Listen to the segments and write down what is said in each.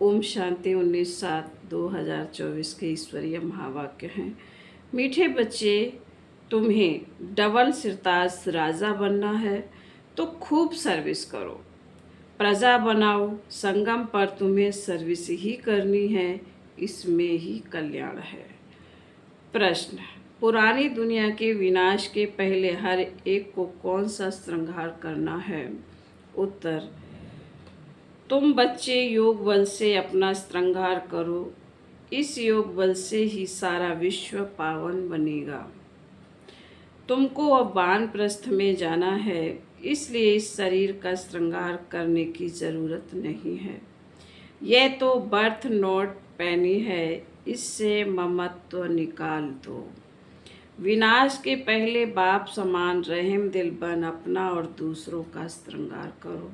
ओम शांति 19/7/2024 के ईश्वरीय महावाक्य हैं। मीठे बच्चे, तुम्हें डबल सिरताज राजा बनना है तो खूब सर्विस करो, प्रजा बनाओ। संगम पर तुम्हें सर्विस ही करनी है, इसमें ही कल्याण है। प्रश्न: पुरानी दुनिया के विनाश के पहले हर एक को कौन सा श्रृंगार करना है? उत्तर: तुम बच्चे योग बल से अपना श्रृंगार करो, इस योग बल से ही सारा विश्व पावन बनेगा। तुमको अब वानप्रस्थ में जाना है, इसलिए इस शरीर का श्रृंगार करने की ज़रूरत नहीं है। यह तो बर्थ नोट पैनी है, इससे ममत्व निकाल दो। विनाश के पहले बाप समान रहम दिल बन अपना और दूसरों का श्रृंगार करो।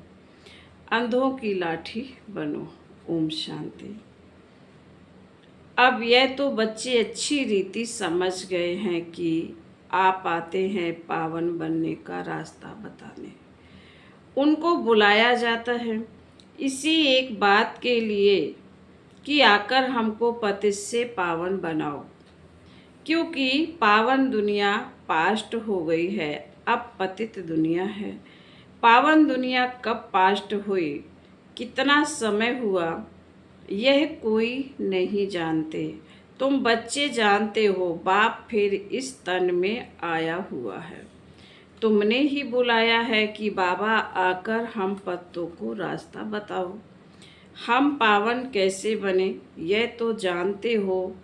अंधों की लाठी बनो। ओम शांति। अब यह तो बच्चे अच्छी रीति समझ गए हैं कि आप आते हैं पावन बनने का रास्ता बताने। उनको बुलाया जाता है इसी एक बात के लिए कि आकर हमको पतित से पावन बनाओ, क्योंकि पावन दुनिया पास्ट हो गई है, अब पतित दुनिया है। पावन दुनिया कब पास्ट हुई, कितना समय हुआ, यह कोई नहीं जानते। तुम बच्चे जानते हो, बाप फिर इस तन में आया हुआ है। तुमने ही बुलाया है कि बाबा आकर हम पत्तों को रास्ता बताओ। हम पावन कैसे बने, यह तो जानते हो।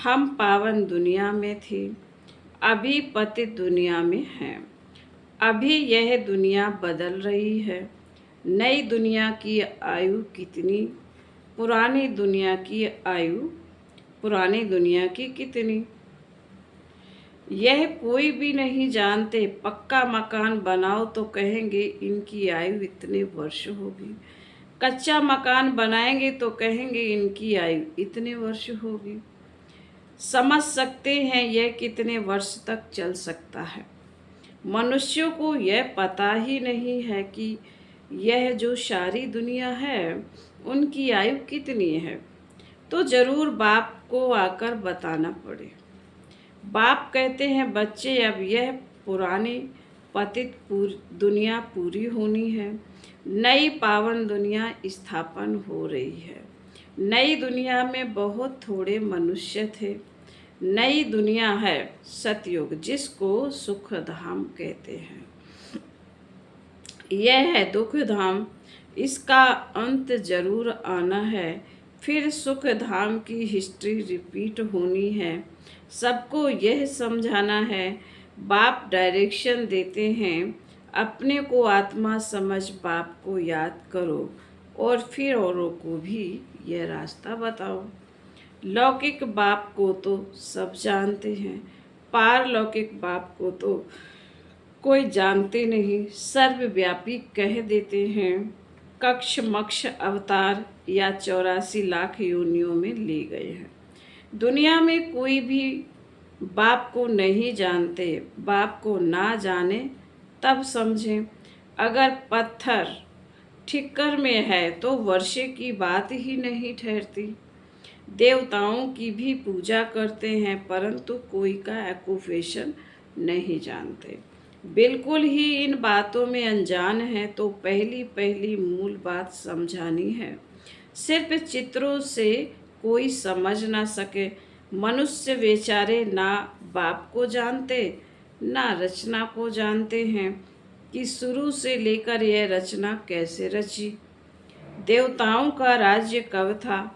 हम पावन दुनिया में थे, अभी पतित दुनिया में हैं। अभी यह दुनिया बदल रही है। नई दुनिया की आयु कितनी, पुरानी दुनिया की आयु पुरानी दुनिया की कितनी, यह कोई भी नहीं जानते। पक्का मकान बनाओ तो कहेंगे इनकी आयु इतने वर्ष होगी। कच्चा मकान बनाएंगे तो कहेंगे इनकी आयु इतने वर्ष होगी। समझ सकते हैं यह कितने वर्ष तक चल सकता है। मनुष्यों को यह पता ही नहीं है कि यह जो सारी दुनिया है उनकी आयु कितनी है, तो जरूर बाप को आकर बताना पड़े। बाप कहते हैं बच्चे, अब यह पुरानी पतित दुनिया पूरी होनी है, नई पावन दुनिया स्थापन हो रही है। नई दुनिया में बहुत थोड़े मनुष्य थे। नई दुनिया है सतयुग, जिसको सुख धाम कहते हैं। यह है दुख धाम, इसका अंत जरूर आना है। फिर सुख धाम की हिस्ट्री रिपीट होनी है। सबको यह समझाना है। बाप डायरेक्शन देते हैं, अपने को आत्मा समझ बाप को याद करो और फिर औरों को भी यह रास्ता बताओ। लौकिक बाप को तो सब जानते हैं, पारलौकिक बाप को तो कोई जानते नहीं। सर्वव्यापी कह देते हैं। कक्ष मक्ष अवतार या 84 लाख योनियों में ले गए हैं। दुनिया में कोई भी बाप को नहीं जानते। बाप को ना जाने तब समझें। अगर पत्थर ठिक्कर में है तो वर्षे की बात ही नहीं ठहरती। देवताओं की भी पूजा करते हैं, परंतु कोई का ऑक्यूपेशन नहीं जानते। बिल्कुल ही इन बातों में अनजान है, तो पहली मूल बात समझानी है। सिर्फ चित्रों से कोई समझ ना सके। मनुष्य बेचारे ना बाप को जानते, ना रचना को जानते हैं कि शुरू से लेकर यह रचना कैसे रची। देवताओं का राज्य कब था,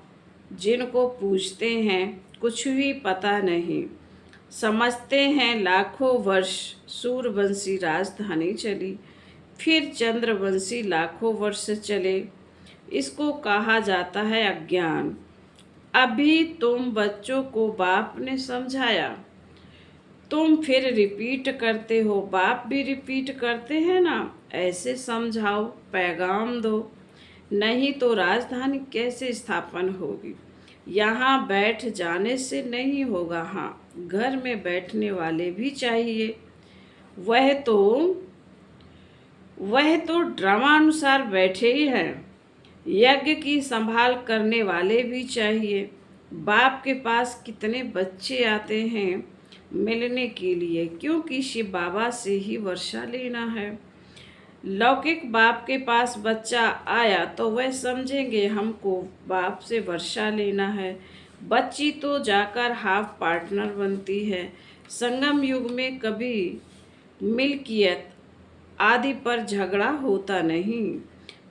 जिनको पूछते हैं कुछ भी पता नहीं। समझते हैं लाखों वर्ष सूर्यवंशी राजधानी चली, फिर चंद्रवंशी लाखों वर्ष चले। इसको कहा जाता है अज्ञान। अभी तुम बच्चों को बाप ने समझाया, तुम फिर रिपीट करते हो। बाप भी रिपीट करते हैं ना, ऐसे समझाओ, पैगाम दो, नहीं तो राजधानी कैसे स्थापन होगी। यहाँ बैठ जाने से नहीं होगा। हाँ, घर में बैठने वाले भी चाहिए। वह तो ड्रामा अनुसार बैठे ही हैं। यज्ञ की संभाल करने वाले भी चाहिए। बाप के पास कितने बच्चे आते हैं मिलने के लिए, क्योंकि शिव बाबा से ही वर्षा लेना है। लौकिक बाप के पास बच्चा आया तो वह समझेंगे हमको बाप से वर्षा लेना है। बच्ची तो जाकर हाफ पार्टनर बनती है। संगम युग में कभी मिल्कियत आदि पर झगड़ा होता नहीं।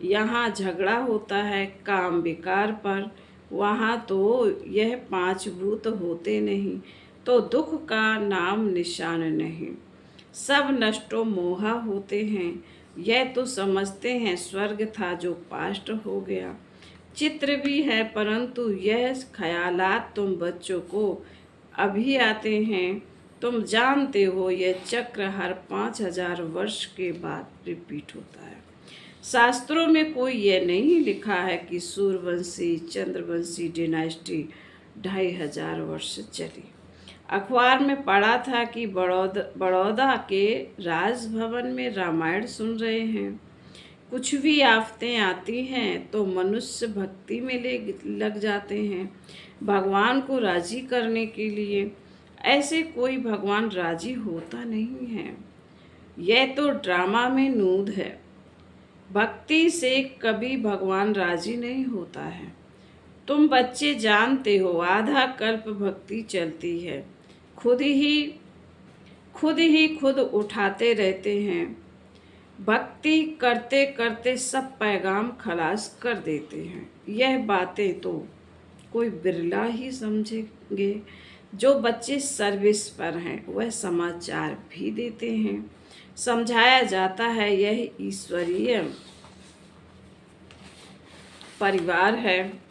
यहाँ झगड़ा होता है काम विकार पर। वहाँ तो यह पांच भूत होते नहीं तो दुख का नाम निशान नहीं। सब नष्टो मोहा होते हैं। यह तो समझते हैं स्वर्ग था जो पास्ट हो गया। चित्र भी है परंतु यह ख्यालात तुम बच्चों को अभी आते हैं। तुम जानते हो यह चक्र हर 5000 वर्ष के बाद रिपीट होता है। शास्त्रों में कोई यह नहीं लिखा है कि सूर्यवंशी चंद्रवंशी डिनास्टी 2500 वर्ष चली। अखबार में पढ़ा था कि बड़ौदा के राजभवन में रामायण सुन रहे हैं। कुछ भी आफतें आती हैं तो मनुष्य भक्ति में लग जाते हैं भगवान को राजी करने के लिए। ऐसे कोई भगवान राजी होता नहीं है। यह तो ड्रामा में नूद है। भक्ति से कभी भगवान राजी नहीं होता है। तुम बच्चे जानते हो आधा कल्प भक्ति चलती है। खुद ही खुद उठाते रहते हैं। भक्ति करते करते सब पैगाम खलास कर देते हैं। यह बातें तो कोई बिरला ही समझेंगे। जो बच्चे सर्विस पर हैं वह समाचार भी देते हैं। समझाया जाता है यह ईश्वरीय परिवार है।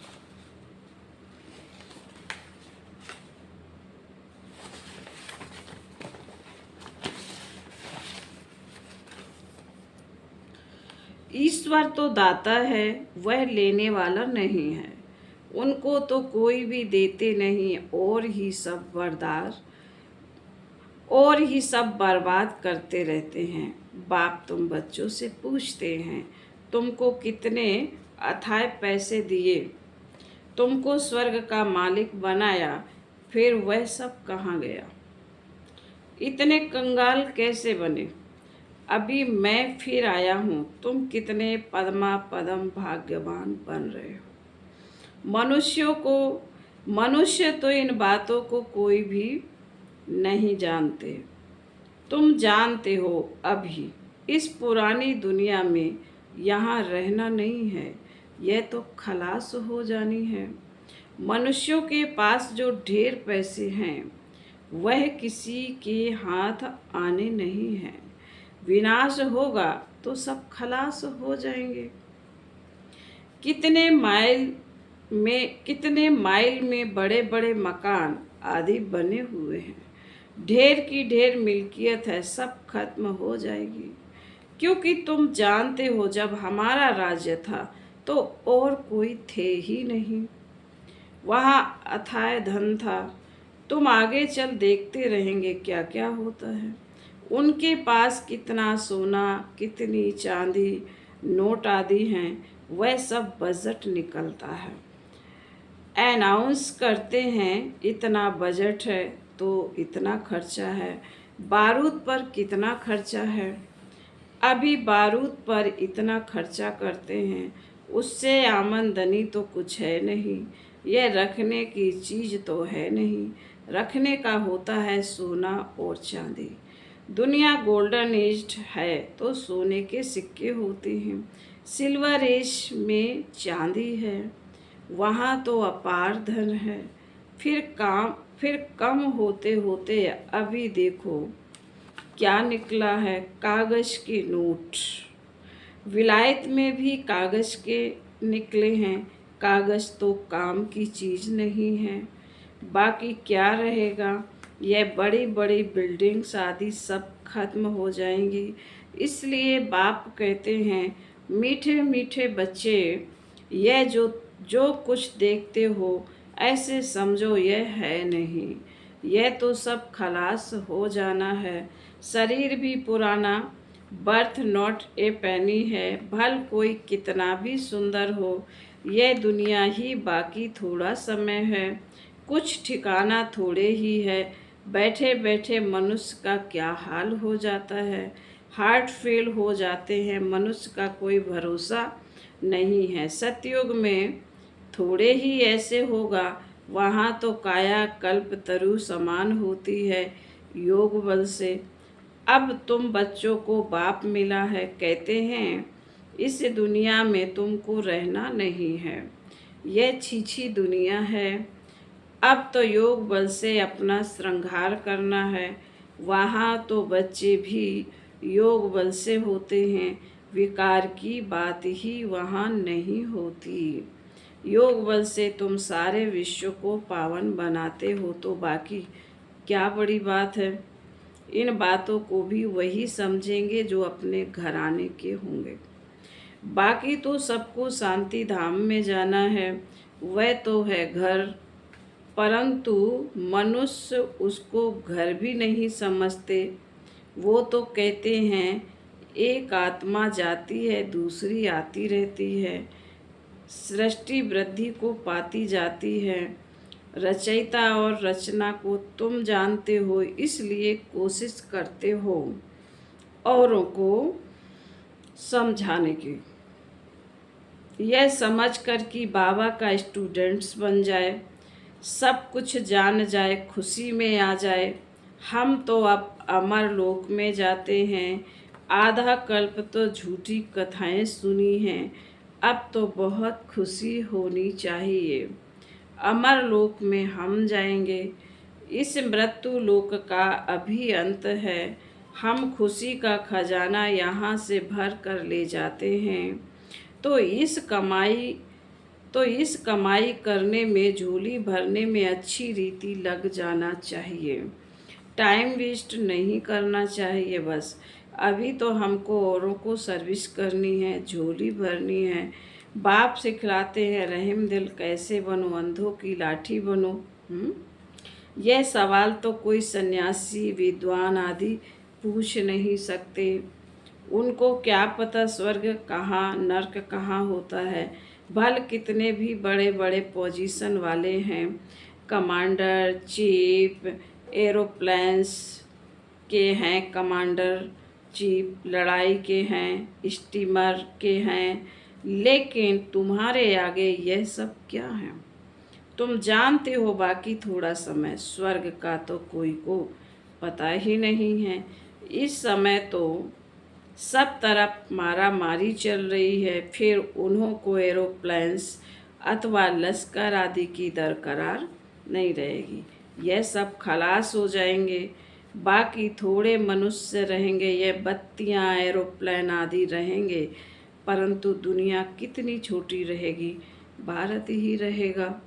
ईश्वर तो दाता है, वह लेने वाला नहीं है। उनको तो कोई भी देते नहीं और ही सब बर्बाद करते रहते हैं। बाप तुम बच्चों से पूछते हैं तुमको कितने अथाह पैसे दिए, तुमको स्वर्ग का मालिक बनाया, फिर वह सब कहाँ गया? इतने कंगाल कैसे बने? अभी मैं फिर आया हूँ। तुम कितने पदम भाग्यवान बन रहे हो। मनुष्य तो इन बातों को कोई भी नहीं जानते। तुम जानते हो अभी इस पुरानी दुनिया में यहाँ रहना नहीं है। यह तो खलास हो जानी है। मनुष्यों के पास जो ढेर पैसे हैं वह किसी के हाथ आने नहीं हैं। विनाश होगा तो सब खलास हो जाएंगे। कितने माइल में बड़े बड़े मकान आदि बने हुए हैं। ढेर की ढेर मिल्कियत है, सब खत्म हो जाएगी। क्योंकि तुम जानते हो जब हमारा राज्य था तो और कोई थे ही नहीं। वहाँ अथाह धन था। तुम आगे चल देखते रहेंगे क्या क्या होता है। उनके पास कितना सोना कितनी चांदी नोट आदि हैं वह सब बजट निकलता है। अनाउंस करते हैं इतना बजट है तो इतना खर्चा है। बारूद पर कितना खर्चा है? अभी बारूद पर इतना खर्चा करते हैं, उससे आमदनी तो कुछ है नहीं। यह रखने की चीज़ तो है नहीं। रखने का होता है सोना और चांदी। दुनिया गोल्डन एज है तो सोने के सिक्के होते हैं। सिल्वर एज में चांदी है। वहाँ तो अपार धन है। फिर कम होते होते अभी देखो क्या निकला है, कागज़ के नोट। विलायत में भी कागज़ के निकले हैं। कागज़ तो काम की चीज़ नहीं है। बाकी क्या रहेगा? यह बड़ी बड़ी बिल्डिंग्स आदि सब खत्म हो जाएंगी। इसलिए बाप कहते हैं मीठे मीठे बच्चे, यह जो कुछ देखते हो ऐसे समझो यह है नहीं। यह तो सब खलास हो जाना है। शरीर भी पुराना बर्थ नॉट ए पेनी है। भल कोई कितना भी सुंदर हो, यह दुनिया ही बाकी थोड़ा समय है। कुछ ठिकाना थोड़े ही है, बैठे बैठे मनुष्य का क्या हाल हो जाता है। हार्ट फेल हो जाते हैं, मनुष्य का कोई भरोसा नहीं है। सतयुग में थोड़े ही ऐसे होगा, वहाँ तो काया कल्प तरु समान होती है योग बल से। अब तुम बच्चों को बाप मिला है, कहते हैं इस दुनिया में तुमको रहना नहीं है। यह छीछी दुनिया है। अब तो योग बल से अपना श्रृंगार करना है। वहाँ तो बच्चे भी योग बल से होते हैं, विकार की बात ही वहाँ नहीं होती। योग बल से तुम सारे विश्व को पावन बनाते हो तो बाकी क्या बड़ी बात है। इन बातों को भी वही समझेंगे जो अपने घराने के होंगे। बाकी तो सबको शांति धाम में जाना है, वह तो है घर, परंतु मनुष्य उसको घर भी नहीं समझते। वो तो कहते हैं एक आत्मा जाती है, दूसरी आती रहती है, सृष्टि वृद्धि को पाती जाती है। रचयिता और रचना को तुम जानते हो, इसलिए कोशिश करते हो औरों को समझाने की, यह समझकर कि बाबा का स्टूडेंट्स बन जाए, सब कुछ जान जाए, खुशी में आ जाए। हम तो अब अमर लोक में जाते हैं। आधा कल्प तो झूठी कथाएं सुनी हैं, अब तो बहुत खुशी होनी चाहिए। अमर लोक में हम जाएंगे। इस मृत्यु लोक का अभी अंत है। हम खुशी का खजाना यहाँ से भर कर ले जाते हैं। तो इस कमाई करने में, झोली भरने में अच्छी रीति लग जाना चाहिए। टाइम वेस्ट नहीं करना चाहिए। बस अभी तो हमको औरों को सर्विस करनी है, झोली भरनी है। बाप सिखलाते हैं रहम दिल कैसे बनो, अंधों की लाठी बनो। यह सवाल तो कोई सन्यासी, विद्वान आदि पूछ नहीं सकते। उनको क्या पता स्वर्ग कहाँ, नर्क कहाँ होता है। भल कितने भी बड़े बड़े पोजीशन वाले हैं, कमांडर, चीफ, एरोप्लेन्स के हैं, कमांडर चीफ, लड़ाई के हैं, स्टीमर के हैं, लेकिन तुम्हारे आगे यह सब क्या है। तुम जानते हो बाकी थोड़ा समय, स्वर्ग का तो कोई को पता ही नहीं है। इस समय तो सब तरफ मारा मारी चल रही है, फिर उन्हों को एरोप्लेन्स अथवा लश्कर आदि की दरकार नहीं रहेगी। यह सब खलास हो जाएंगे, बाकी थोड़े मनुष्य रहेंगे। यह बत्तियां, एरोप्लेन आदि रहेंगे, परंतु दुनिया कितनी छोटी रहेगी, भारत ही रहेगा।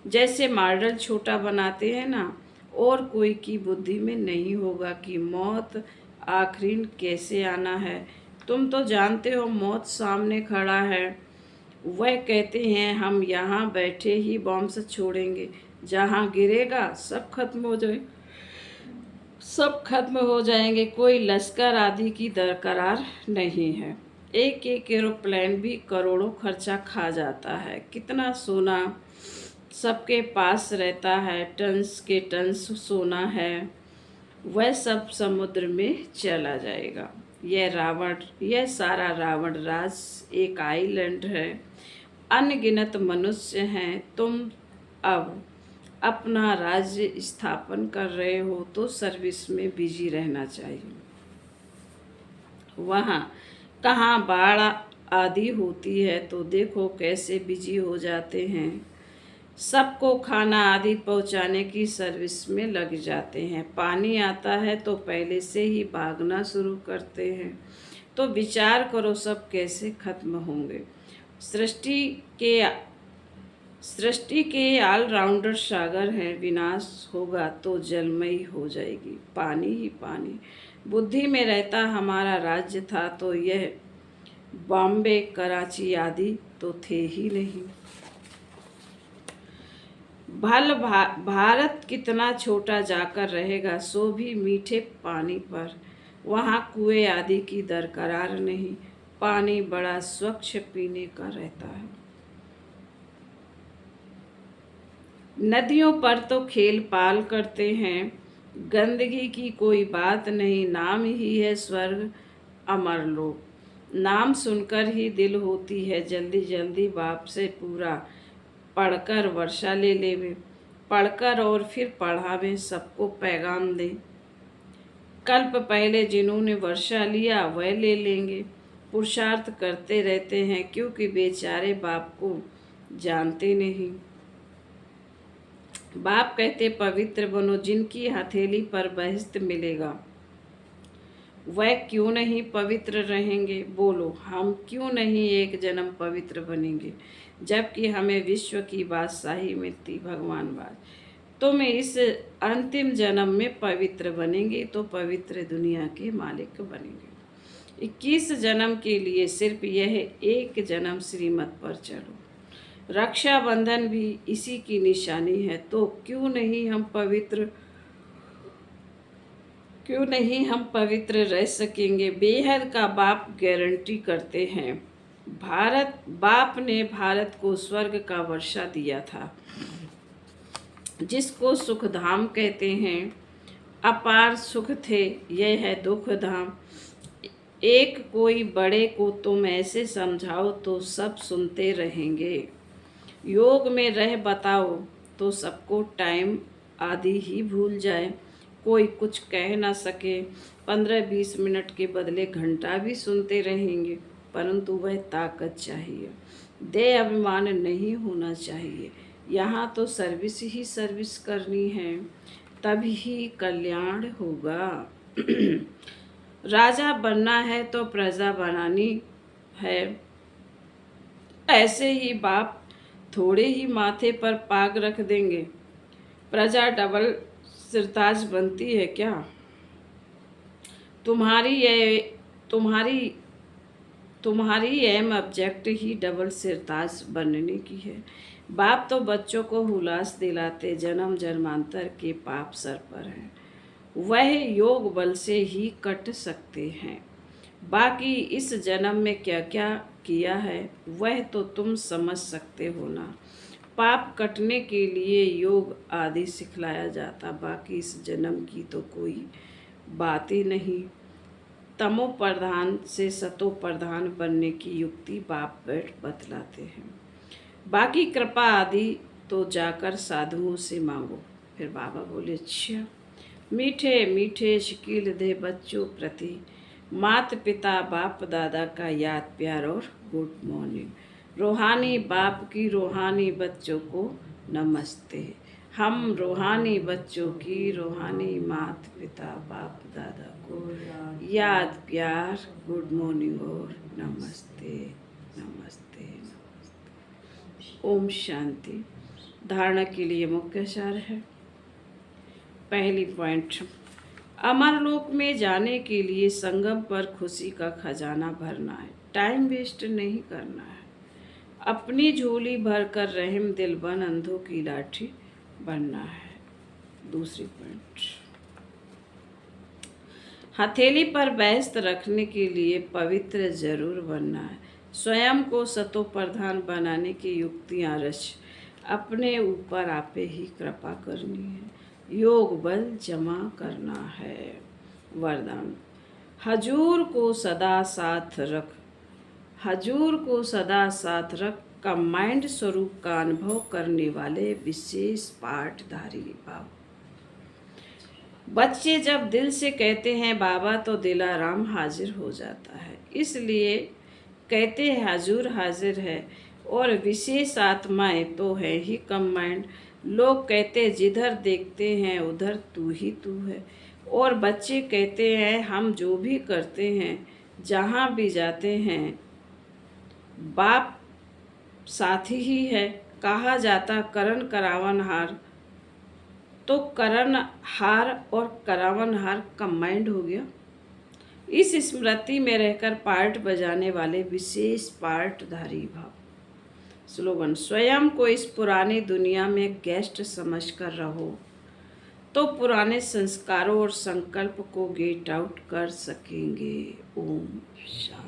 जैसे मॉडल छोटा बनाते हैं ना, और कोई की बुद्धि में नहीं होगा कि मौत आखिरी कैसे आना है। तुम तो जानते हो मौत सामने खड़ा है। वह कहते हैं हम यहाँ बैठे ही बॉम्ब छोड़ेंगे, जहाँ गिरेगा सब खत्म हो जाएंगे। कोई लश्कर आदि की दरकार नहीं है। एक एक एरोप्लेन भी करोड़ों खर्चा खा जाता है। कितना सोना सबके पास रहता है, टन्स के टन्स सोना है, वह सब समुद्र में चला जाएगा। यह सारा रावण राज एक आइलैंड है, अनगिनत मनुष्य हैं। तुम अब अपना राज्य स्थापन कर रहे हो तो सर्विस में बिजी रहना चाहिए। वहाँ कहाँ बाढ़ आदि होती है तो देखो कैसे बिजी हो जाते हैं। सबको खाना आदि पहुँचाने की सर्विस में लग जाते हैं। पानी आता है तो पहले से ही भागना शुरू करते हैं। तो विचार करो सब कैसे खत्म होंगे। सृष्टि के ऑलराउंडर सागर हैं, विनाश होगा तो जलमयी हो जाएगी, पानी ही पानी। बुद्धि में रहता हमारा राज्य था तो यह बॉम्बे, कराची आदि तो थे ही नहीं। भारत कितना छोटा जाकर रहेगा, सो भी मीठे पानी पर। वहाँ कुएं आदि की दरकार नहीं, पानी बड़ा स्वच्छ पीने का रहता है। नदियों पर तो खेल पाल करते हैं, गंदगी की कोई बात नहीं, नाम ही है स्वर्ग अमरलोक। नाम सुनकर ही दिल होती है जल्दी जल्दी बाप से पूरा, पढ़कर वर्षा ले लेवे, पढ़कर और फिर पढ़ावे, सबको पैगाम दे। कल्प पहले जिन्होंने वर्षा लिया वह ले लेंगे। पुरुषार्थ करते रहते हैं क्योंकि बेचारे बाप को जानते नहीं। बाप कहते पवित्र बनो, जिनकी हथेली पर बहिश्त मिलेगा वह क्यों नहीं पवित्र रहेंगे। बोलो, हम क्यों नहीं एक जन्म पवित्र बनेंगे, जबकि हमें विश्व की बादशाही मिलती। भगवान बात, तुम इस अंतिम जन्म में पवित्र बनेंगे तो पवित्र दुनिया के मालिक बनेंगे। 21 जन्म के लिए सिर्फ यह एक जन्म श्रीमत पर चलो। रक्षाबंधन भी इसी की निशानी है, तो क्यों नहीं हम पवित्र रह सकेंगे। बेहद का बाप गारंटी करते हैं। बाप ने भारत को स्वर्ग का वर्षा दिया था, जिसको सुख धाम कहते हैं। अपार सुख थे, यह है दुख धाम। एक कोई बड़े को तुम ऐसे समझाओ तो सब सुनते रहेंगे। योग में रह बताओ तो सबको टाइम आदि ही भूल जाए, कोई कुछ कह ना सके। 15-20 मिनट के बदले घंटा भी सुनते रहेंगे, परंतु वह ताकत चाहिए, देह अभिमान नहीं होना चाहिए। यहाँ तो सर्विस ही सर्विस करनी है, तभी कल्याण होगा। राजा बनना है तो प्रजा बनानी है। ऐसे ही बाप थोड़े ही माथे पर पाग रख देंगे, प्रजा डबल सिरताज बनती है क्या। तुम्हारी एम ऑब्जेक्ट ही डबल सिरताज बनने की है। बाप तो बच्चों को हुलास दिलाते जन्म जन्मांतर के पाप सर पर हैं, वह योग बल से ही कट सकते हैं। बाकी इस जन्म में क्या क्या किया है वह तो तुम समझ सकते हो ना। पाप कटने के लिए योग आदि सिखलाया जाता, बाकी इस जन्म की तो कोई बात ही नहीं। तमो प्रधान से सतो प्रधान बनने की युक्ति बाप बतलाते हैं। बाकी कृपा आदि तो जाकर साधुओं से मांगो। फिर बाबा बोले, अच्छा, मीठे मीठे शकील दे बच्चों प्रति मात पिता बाप दादा का याद प्यार और गुड मॉर्निंग। रूहानी बाप की रूहानी बच्चों को नमस्ते। हम रूहानी बच्चों की रूहानी मात पिता बाप दादा को याद प्यार गुड मॉर्निंग और नमस्ते नमस्ते नमस्ते। ओम शांति। धारणा के लिए मुख्य सार है। पहली पॉइंट, अमरलोक में जाने के लिए संगम पर खुशी का खजाना भरना है, टाइम वेस्ट नहीं करना है। अपनी झोली भरकर रहम दिल बन अंधों की लाठी बनना है। दूसरी पॉइंट, हथेली पर व्यस्त रखने के लिए पवित्र जरूर बनना है। स्वयं को सतो प्रधान बनाने की युक्तियाँ रच अपने ऊपर आपे ही कृपा करनी है, योग बल जमा करना है। वरदान, हजूर को सदा साथ रख, हजूर को सदा साथ रख, कंबाइंड स्वरूप का अनुभव करने वाले विशेष पाठधारी बाबा। बच्चे जब दिल से कहते हैं बाबा तो दिलाराम हाजिर हो जाता है, इसलिए कहते हैं हजूर हाजिर है। और विशेष आत्माएं तो है ही कंबाइंड। लोग कहते जिधर देखते हैं उधर तू ही तू है, और बच्चे कहते हैं हम जो भी करते हैं जहाँ भी जाते हैं बाप साथी ही है। कहा जाता करण करावन हार, तो करण हार और करावन हार कंबाइंड हो गया। इस स्मृति में रहकर पार्ट बजाने वाले विशेष पार्टधारी भाव। स्लोगन, स्वयं को इस पुरानी दुनिया में गेस्ट समझकर रहो, तो पुराने संस्कारों और संकल्प को गेट आउट कर सकेंगे। ओम शांति।